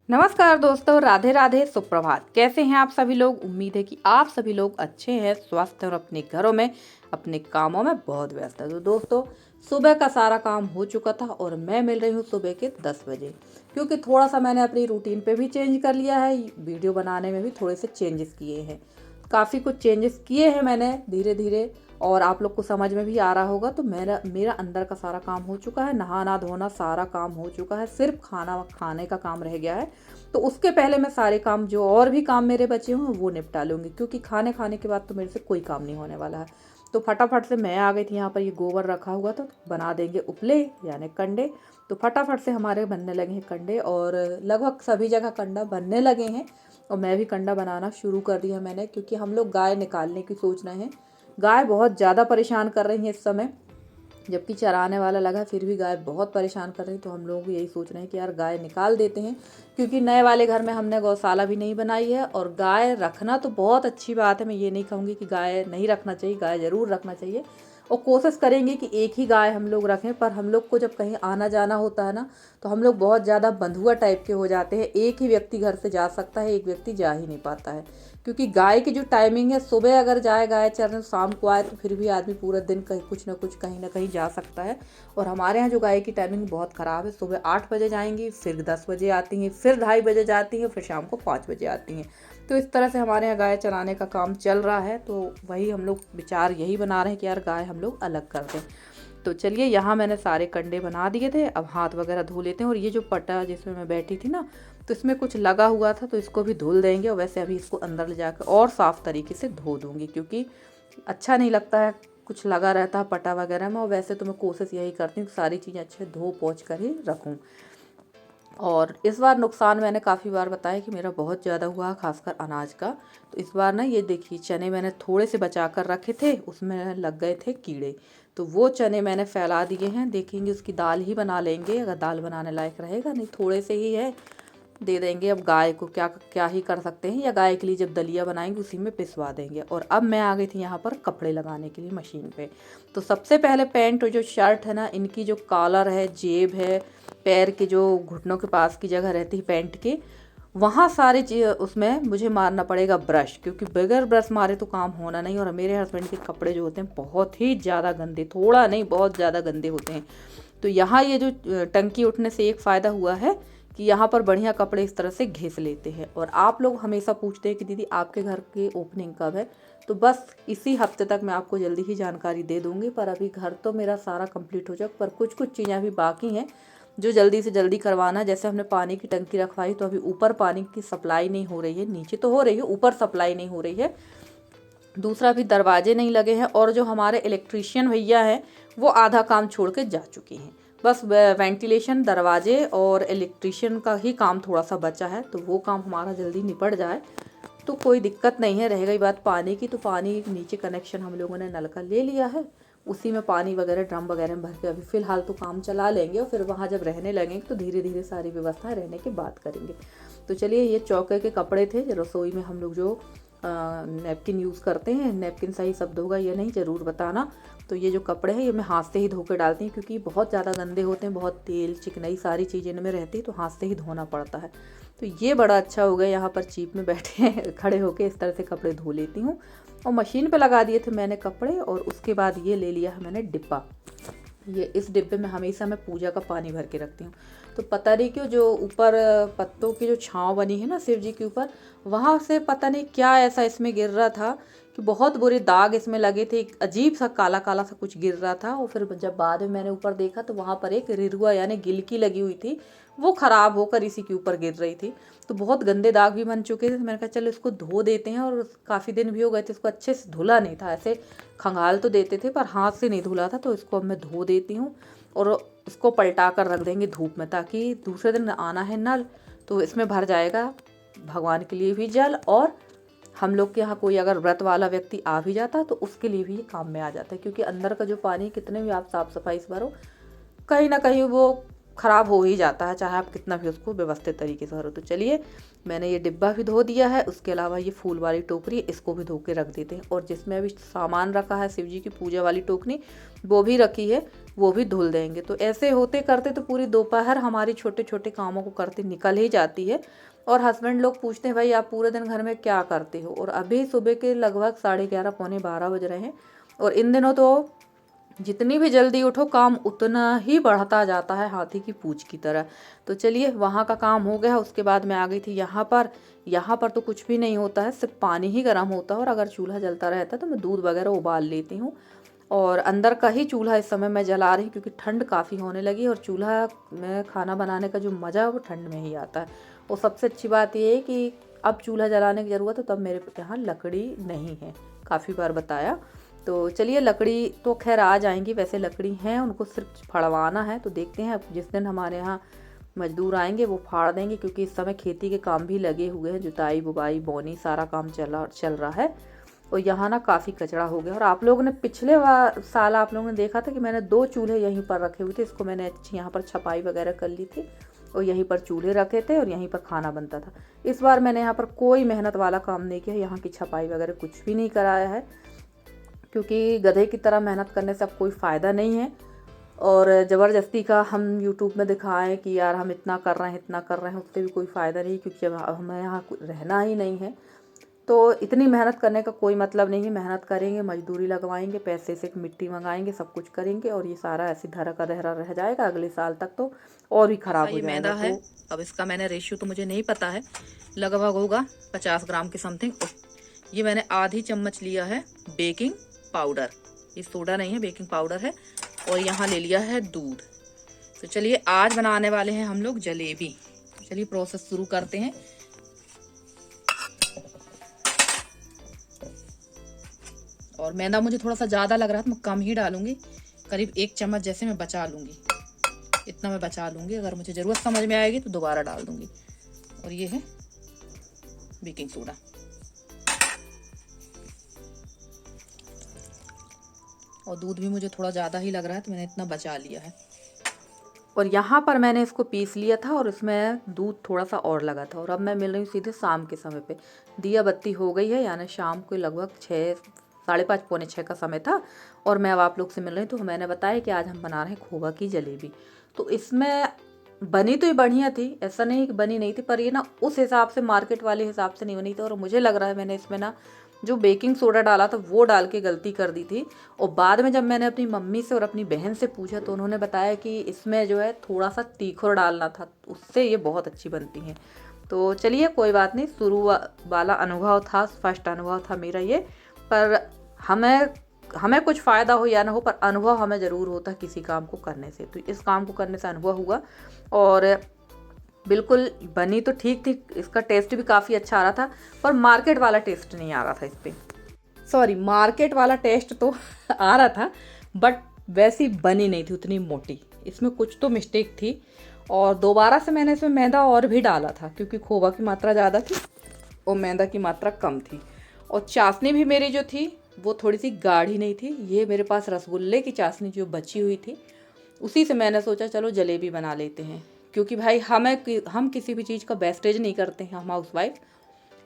नमस्कार दोस्तों, राधे राधे, सुप्रभात। कैसे हैं आप सभी लोग? उम्मीद है कि आप सभी लोग अच्छे हैं, स्वस्थ और अपने घरों में अपने कामों में बहुत व्यस्त है। तो दोस्तों, सुबह का सारा काम हो चुका था और मैं मिल रही हूँ सुबह के 10 बजे, क्योंकि थोड़ा सा मैंने अपनी रूटीन पे भी चेंज कर लिया है। वीडियो बनाने में भी थोड़े से चेंजेस किए हैं, काफ़ी कुछ चेंजेस किए हैं मैंने धीरे धीरे, और आप लोग को समझ में भी आ रहा होगा। तो मेरा मेरा अंदर का सारा काम हो चुका है, नहाना धोना सारा काम हो चुका है, सिर्फ खाना खाने का काम रह गया है। तो उसके पहले मैं सारे काम, जो और भी काम मेरे बचे हुए हैं, वो निपटा लूँगी, क्योंकि खाने खाने के बाद तो मेरे से कोई काम नहीं होने वाला है। तो फटाफट से मैं आ गई थी। यहाँ पर ये गोबर रखा हुआ था, तो बना देंगे उपले यानी कंडे। तो फटाफट से हमारे बनने लगे हैं कंडे, और लगभग सभी जगह कंडा बनने लगे हैं। और मैं भी कंडा बनाना शुरू कर दिया मैंने, क्योंकि हम लोग गाय निकालने की सोच रहे हैं। गाय बहुत ज़्यादा परेशान कर रही है इस समय, जबकि चराने वाला लगा फिर भी गाय बहुत परेशान कर रही। तो हम लोग यही सोच रहे हैं कि यार गाय निकाल देते हैं, क्योंकि नए वाले घर में हमने गौशाला भी नहीं बनाई है। और गाय रखना तो बहुत अच्छी बात है, मैं ये नहीं कहूँगी कि गाय नहीं रखना चाहिए, गाय ज़रूर रखना चाहिए। और कोशिश करेंगे कि एक ही गाय हम लोग रखें। पर हम लोग को जब कहीं आना जाना होता है ना, तो हम लोग बहुत ज़्यादा बंधुआ टाइप के हो जाते हैं। एक ही व्यक्ति घर से जा सकता है, एक व्यक्ति जा ही नहीं पाता है, क्योंकि गाय की जो टाइमिंग है, सुबह अगर जाए गाय चरने, शाम को आए, तो फिर भी आदमी पूरा दिन कहीं कुछ ना कुछ कहीं ना कहीं जा सकता है। और हमारे यहाँ जो गाय की टाइमिंग बहुत ख़राब है, सुबह 8 बजे जाएंगी, फिर 10 बजे आती हैं, फिर 2:30 बजे जाती हैं, फिर शाम को 5 बजे आती हैं। तो इस तरह से हमारे यहाँ गाय चराने का काम चल रहा है। तो वही हम लोग विचार यही बना रहे हैं कि यार गाय हम लोग अलग कर दें। तो चलिए, यहाँ मैंने सारे कंडे बना दिए थे, अब हाथ वगैरह धो लेते हैं। और ये जो पटा जिसमें मैं बैठी थी ना, तो इसमें कुछ लगा हुआ था, तो इसको भी धुल देंगे। और वैसे अभी इसको अंदर ले जाकर और साफ़ तरीके से धो दूँगी, क्योंकि अच्छा नहीं लगता है कुछ लगा रहता है पटा वगैरह में। और वैसे तो मैं कोशिश यही करती हूँ कि सारी चीज़ें अच्छे धो पोंछ कर ही रखूँ। और इस बार नुकसान मैंने काफ़ी बार बताया कि मेरा बहुत ज़्यादा हुआ, खासकर अनाज का। तो इस बार ना, ये देखिए, चने मैंने थोड़े से बचा कर रखे थे, उसमें लग गए थे कीड़े। तो वो चने मैंने फैला दिए हैं। देखेंगे, उसकी दाल ही बना लेंगे, अगर दाल बनाने लायक रहेगा। नहीं, थोड़े से ही है, दे देंगे। अब गाय को क्या क्या ही कर सकते हैं, या गाय के लिए जब दलिया बनाएंगे उसी में पिसवा देंगे। और अब मैं आ गई थी यहाँ पर कपड़े लगाने के लिए मशीन पे। तो सबसे पहले पैंट और जो शर्ट है ना, इनकी जो कॉलर है, जेब है, पैर के जो घुटनों के पास की जगह रहती है पैंट के, वहाँ सारे चीज़ उसमें मुझे मारना पड़ेगा ब्रश, क्योंकि बगैर ब्रश मारे तो काम होना नहीं। और मेरे हस्बैंड के कपड़े जो होते हैं बहुत ही ज़्यादा गंदे, थोड़ा नहीं बहुत ज़्यादा गंदे होते हैं। तो यहाँ ये जो टंकी उठने से एक फ़ायदा हुआ है कि यहाँ पर बढ़िया कपड़े इस तरह से घिस लेते हैं। और आप लोग हमेशा पूछते हैं कि दीदी आपके घर की ओपनिंग कब है, तो बस इसी हफ्ते तक मैं आपको जल्दी ही जानकारी दे दूँगी। पर अभी घर तो मेरा सारा कंप्लीट हो जाएगा, पर कुछ कुछ चीज़ें अभी बाकी हैं जो जल्दी से जल्दी करवाना है। जैसे हमने पानी की टंकी रखवाई, तो अभी ऊपर पानी की सप्लाई नहीं हो रही है, नीचे तो हो रही है, ऊपर सप्लाई नहीं हो रही है। दूसरा, भी दरवाजे नहीं लगे हैं। और जो हमारे इलेक्ट्रीशियन भैया हैं, वो आधा काम छोड़ के जा चुके हैं। बस वेंटिलेशन, दरवाजे और इलेक्ट्रीशियन का ही काम थोड़ा सा बचा है। तो वो काम हमारा जल्दी निपट जाए तो कोई दिक्कत नहीं है। रह गई बात पानी की, तो पानी नीचे कनेक्शन हम लोगों ने नल का ले लिया है, उसी में पानी वगैरह ड्रम वगैरह में भर के अभी फ़िलहाल तो काम चला लेंगे। और फिर वहाँ जब रहने लगेंगे तो धीरे धीरे सारी व्यवस्था रहने के बाद करेंगे। तो चलिए, ये चौके के कपड़े थे, रसोई में हम लोग जो नैपकिन यूज़ करते हैं, नैपकिन सही शब्द होगा ये नहीं, ज़रूर बताना। तो ये जो कपड़े हैं, ये मैं हाथ से ही धो के डालती हूँ, क्योंकि बहुत ज़्यादा गंदे होते हैं, बहुत तेल चिकनाई सारी चीज़ें इनमें रहती है, तो हाथ से ही धोना पड़ता है। तो ये बड़ा अच्छा हो गया, यहाँ पर चीप में बैठे खड़े होके इस तरह से कपड़े धो लेती हूँ। और मशीन पे लगा दिए थे मैंने कपड़े। और उसके बाद ये ले लिया है मैंने डिब्बा। ये इस डिब्बे में हमेशा मैं पूजा का पानी भर के रखती हूँ। तो पता नहीं क्यों, जो ऊपर पत्तों की जो छाँव बनी है ना शिव जी के ऊपर, वहाँ से पता नहीं क्या ऐसा इसमें गिर रहा था कि बहुत बुरे दाग इसमें लगे थे, एक अजीब सा काला काला सा कुछ गिर रहा था। और फिर जब बाद में मैंने ऊपर देखा, तो वहाँ पर एक रिरुआ यानी गिलकी लगी हुई थी, वो ख़राब होकर इसी के ऊपर गिर रही थी। तो बहुत गंदे दाग भी बन चुके थे। तो मैंने कहा चलो इसको धो देते हैं। और काफ़ी दिन भी हो गए थे, इसको अच्छे से धुला नहीं था, ऐसे खंगाल तो देते थे पर हाथ से नहीं धुला था। तो इसको अब मैं धो देती हूँ, और इसको पलटा कर रख देंगे धूप में, ताकि दूसरे दिन आना है नल तो इसमें भर जाएगा, भगवान के लिए भी जल, और हम लोग के यहाँ कोई अगर व्रत वाला व्यक्ति आ भी जाता तो उसके लिए भी ये काम में आ जाता है। क्योंकि अंदर का जो पानी, कितने भी आप साफ़ सफाई से भरो, कहीं ना कहीं वो ख़राब हो ही जाता है, चाहे आप कितना भी उसको व्यवस्थित तरीके से करो। तो चलिए, मैंने ये डिब्बा भी धो दिया है, उसके अलावा ये फूल वाली टोकरी है, इसको भी धो के रख देते हैं। और जिसमें अभी सामान रखा है शिव जी की पूजा वाली टोकरी, वो भी रखी है, वो भी धुल देंगे। तो ऐसे होते करते तो पूरी दोपहर हमारी छोटे छोटे कामों को करते निकल ही जाती है। और हस्बैंड लोग पूछते हैं, भाई आप पूरे दिन घर में क्या करते हो? और अभी सुबह के लगभग 11:30 पौने 12 बज रहे हैं। और इन दिनों तो जितनी भी जल्दी उठो काम उतना ही बढ़ता जाता है, हाथी की पूंछ की तरह। तो चलिए, वहाँ का काम हो गया। उसके बाद मैं आ गई थी यहाँ पर। यहाँ पर तो कुछ भी नहीं होता है, सिर्फ पानी ही गर्म होता है। और अगर चूल्हा जलता रहता है तो मैं दूध वगैरह उबाल लेती हूँ। और अंदर का ही चूल्हा इस समय मैं जला रही, क्योंकि ठंड काफ़ी होने लगी। और चूल्हा में खाना बनाने का जो मज़ा है वो ठंड में ही आता है। और सबसे अच्छी बात ये है कि अब चूल्हा जलाने की ज़रूरत है, तब मेरे यहाँ लकड़ी नहीं है, काफ़ी बार बताया। तो चलिए, लकड़ी तो खैर आ जाएंगी, वैसे लकड़ी हैं, उनको सिर्फ फड़वाना है। तो देखते हैं, जिस दिन हमारे यहाँ मजदूर आएंगे वो फाड़ देंगे, क्योंकि इस समय खेती के काम भी लगे हुए हैं, जुताई बुबाई बोनी सारा काम चल रहा है। और यहाँ ना काफ़ी कचरा हो गया। और आप लोगों ने पिछले साल आप लोगों ने देखा था कि मैंने 2 चूल्हे यहीं पर रखे हुए थे। इसको मैंने अच्छी यहाँ पर छपाई वगैरह कर ली थी, और यहीं पर चूल्हे रखे थे और यहीं पर खाना बनता था। इस बार मैंने यहाँ पर कोई मेहनत वाला काम नहीं किया, यहाँ की छपाई वगैरह कुछ भी नहीं कराया है, क्योंकि गधे की तरह मेहनत करने से अब कोई फ़ायदा नहीं है। और ज़बरदस्ती का हम यूट्यूब में दिखाएं कि यार हम इतना कर रहे हैं इतना कर रहे हैं, उससे भी कोई फ़ायदा नहीं, क्योंकि अब हमें यहाँ रहना ही नहीं है। तो इतनी मेहनत करने का कोई मतलब नहीं है। मेहनत करेंगे, मजदूरी लगवाएंगे, पैसे से मिट्टी मंगाएंगे, सब कुछ करेंगे, और ये सारा ऐसे धरा का धरा रह जाएगा अगले साल तक, तो और भी ख़राब हो जाएगा। मैदा है, अब इसका मैंने रेशियो तो मुझे नहीं पता है, लगभग होगा 50 ग्राम के समथिंग। ये मैंने आधी चम्मच लिया है बेकिंग पाउडर, ये सोडा नहीं है, बेकिंग पाउडर है। और यहाँ ले लिया है दूध। तो चलिए, आज बनाने वाले हैं हम लोग जलेबी। चलिए प्रोसेस शुरू करते हैं। और मैदा मुझे थोड़ा सा ज़्यादा लग रहा है तो मैं कम ही डालूंगी, करीब 1 चम्मच जैसे मैं बचा लूँगी, इतना मैं बचा लूँगी। अगर मुझे ज़रूरत समझ में आएगी तो दोबारा डाल दूँगी। और ये है बेकिंग सोडा। और दूध भी मुझे थोड़ा ज़्यादा ही लग रहा है तो मैंने इतना बचा लिया है। और यहाँ पर मैंने इसको पीस लिया था, और इसमें दूध थोड़ा सा और लगा था। और अब मैं मिल रही हूँ सीधे शाम के समय पे। दिया बत्ती हो गई है, यानी शाम को लगभग 6, 5:30 पौने 6 का समय था। और मैं अब आप लोग से मिल रही हूँ। तो मैंने बताया कि आज हम बना रहे हैं खोवा की जलेबी। तो इसमें बनी तो ये बढ़िया थी, ऐसा नहीं कि बनी नहीं थी, पर ये ना उस हिसाब से, मार्केट वाले हिसाब से नहीं बनी थी। और मुझे लग रहा है मैंने इसमें ना जो बेकिंग सोडा डाला था वो डाल के गलती कर दी थी। और बाद में जब मैंने अपनी मम्मी से और अपनी बहन से पूछा तो उन्होंने बताया कि इसमें जो है थोड़ा सा तीखा डालना था, उससे ये बहुत अच्छी बनती हैं। तो चलिए, कोई बात नहीं, शुरू वाला अनुभव था, फर्स्ट अनुभव था मेरा ये। पर हमें कुछ फ़ायदा हो या ना हो, पर अनुभव हमें ज़रूर होता है किसी काम को करने से। तो इस काम को करने से अनुभव हुआ, और बिल्कुल बनी तो ठीक थी, इसका टेस्ट भी काफ़ी अच्छा आ रहा था, पर मार्केट वाला टेस्ट नहीं आ रहा था इस पर। सॉरी, मार्केट वाला टेस्ट तो आ रहा था, बट वैसी बनी नहीं थी, उतनी मोटी। इसमें कुछ तो मिस्टेक थी। और दोबारा से मैंने इसमें मैदा और भी डाला था, क्योंकि खोवा की मात्रा ज़्यादा थी और मैदा की मात्रा कम थी। और चाशनी भी मेरी जो थी वो थोड़ी सी गाढ़ी नहीं थी। ये मेरे पास रसगुल्ले की चाशनी जो बची हुई थी, उसी से मैंने सोचा चलो जलेबी बना लेते हैं। क्योंकि भाई हम किसी भी चीज़ का वेस्टेज नहीं करते हैं, हम हाउसवाइफ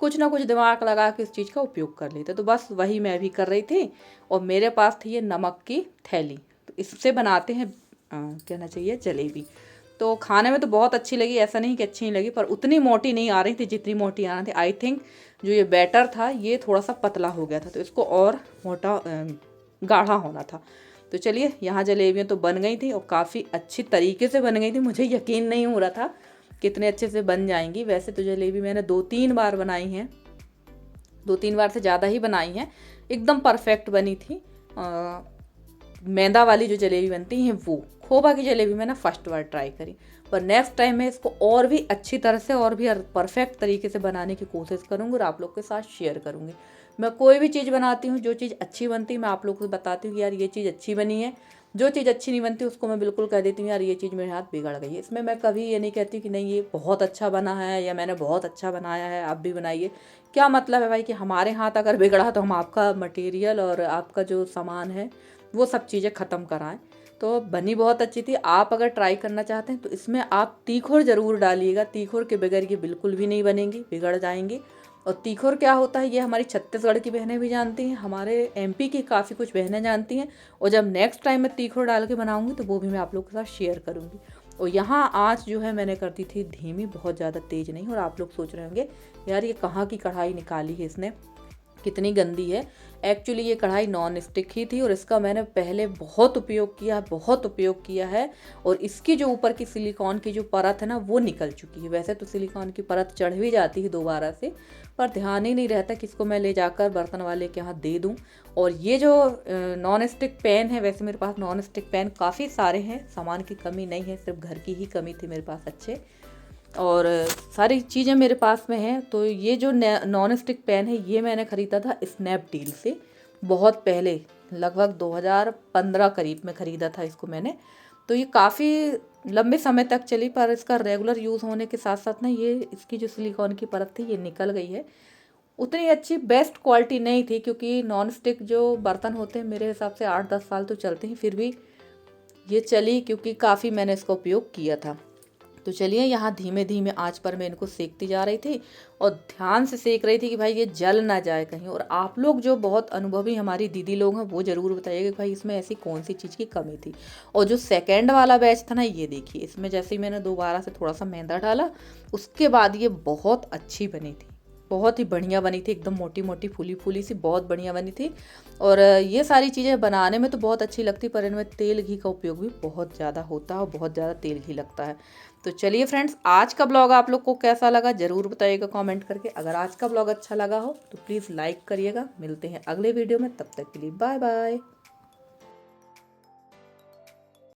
कुछ ना कुछ दिमाग लगा के इस चीज़ का उपयोग कर लेते। तो बस वही मैं भी कर रही थी। और मेरे पास थी ये नमक की थैली, तो इससे बनाते हैं कहना चाहिए जलेबी। तो खाने में तो बहुत अच्छी लगी, ऐसा नहीं कि अच्छी नहीं लगी, पर उतनी मोटी नहीं आ रही थी जितनी मोटी आना थी। आई थिंक जो ये बैटर था ये थोड़ा सा पतला हो गया था, तो इसको और मोटा गाढ़ा होना था। तो चलिए, यहाँ जलेबियाँ तो बन गई थी और काफ़ी अच्छी तरीके से बन गई थी। मुझे यकीन नहीं हो रहा था कितने अच्छे से बन जाएंगी। वैसे तो जलेबी मैंने 2-3 बार बनाई हैं, 2-3 बार से ज़्यादा ही बनाई हैं, एकदम परफेक्ट बनी थी। मैदा वाली जो जलेबी बनती है वो, खोवा की जलेबी मैंने फर्स्ट बार ट्राई करी। पर नेक्स्ट टाइम मैं इसको और भी अच्छी तरह से और भी परफेक्ट तरीके से बनाने की कोशिश करूँगी और आप लोग के साथ शेयर करूँगी। मैं कोई भी चीज़ बनाती हूँ, जो चीज़ अच्छी बनती है मैं आप लोग को बताती हूँ कि यार ये चीज़ अच्छी बनी है। जो चीज़ अच्छी नहीं बनती उसको मैं बिल्कुल कह देती हूँ यार ये चीज़ मेरे हाथ बिगड़ गई है। इसमें मैं कभी ये नहीं कहती कि नहीं ये बहुत अच्छा बना है या मैंने बहुत अच्छा बनाया है, आप भी बनाइए। क्या मतलब है भाई कि हमारे हाथ अगर बिगड़ा तो हम आपका मटेरियल और आपका जो सामान है वो सब चीज़ें ख़त्म कराएं। तो बनी बहुत अच्छी थी। आप अगर ट्राई करना चाहते हैं तो इसमें आप तीखोर ज़रूर डालिएगा, तीखोर के बगैर ये बिल्कुल भी नहीं बनेंगी, बिगड़ जाएंगी। और तीखोर क्या होता है ये हमारी छत्तीसगढ़ की बहनें भी जानती हैं, हमारे एमपी की काफ़ी कुछ बहनें जानती हैं। और जब नेक्स्ट टाइम मैं तीखोर डाल के बनाऊँगी तो वो भी मैं आप लोग के साथ शेयर करूँगी। और यहाँ आँच जो है मैंने कर दी थी धीमी, बहुत ज़्यादा तेज़ नहीं। और आप लोग सोच रहे होंगे यार ये कहाँ की कढ़ाई निकाली है इसने, कितनी गंदी है। एक्चुअली ये कढ़ाई नॉन स्टिक ही थी और इसका मैंने पहले बहुत उपयोग किया है। और इसकी जो ऊपर की सिलिकॉन की जो परत है ना वो निकल चुकी है। वैसे तो सिलिकॉन की परत चढ़ भी जाती है दोबारा से, पर ध्यान ही नहीं रहता कि इसको मैं ले जाकर बर्तन वाले के यहाँ दे दूँ। और ये जो नॉन स्टिक पैन है, वैसे मेरे पास नॉन स्टिक पैन काफ़ी सारे हैं, सामान की कमी नहीं है, सिर्फ घर की ही कमी थी मेरे पास अच्छे, और सारी चीज़ें मेरे पास में हैं। तो ये जो नॉन स्टिक पैन है ये मैंने ख़रीदा था स्नैपडील से, बहुत पहले, लगभग 2015 करीब में ख़रीदा था इसको मैंने। तो ये काफ़ी लंबे समय तक चली, पर इसका रेगुलर यूज़ होने के साथ साथ ना ये इसकी जो सिलिकॉन की परत थी ये निकल गई है। उतनी अच्छी बेस्ट क्वालिटी नहीं थी, क्योंकि नॉन स्टिक जो बर्तन होते हैं मेरे हिसाब से 8-10 साल तो चलते हैं, फिर भी ये चली क्योंकि काफ़ी मैंने इसका उपयोग किया था। तो चलिए यहाँ धीमे धीमे आंच पर मैं इनको सेकती जा रही थी और ध्यान से सेक रही थी कि भाई ये जल ना जाए कहीं। और आप लोग जो बहुत अनुभवी हमारी दीदी लोग हैं वो ज़रूर बताइएगा कि भाई इसमें ऐसी कौन सी चीज़ की कमी थी। और जो सेकेंड वाला बैच था ना, ये देखिए इसमें जैसे ही मैंने दोबारा से थोड़ा सा मैदा डाला उसके बाद ये बहुत अच्छी बनी थी, बहुत ही बढ़िया बनी थी, एकदम मोटी मोटी फूली फूली सी, बहुत बढ़िया बनी थी। और ये सारी चीज़ें बनाने में तो बहुत अच्छी लगती, पर इनमें तेल घी का उपयोग भी बहुत ज़्यादा होता है और बहुत ज़्यादा तेल घी लगता है। तो चलिए फ्रेंड्स, आज का ब्लॉग आप लोग को कैसा लगा ज़रूर बताइएगा कमेंट करके। अगर आज का ब्लॉग अच्छा लगा हो तो प्लीज़ लाइक करिएगा। मिलते हैं अगले वीडियो में, तब तक के लिए बाय बाय।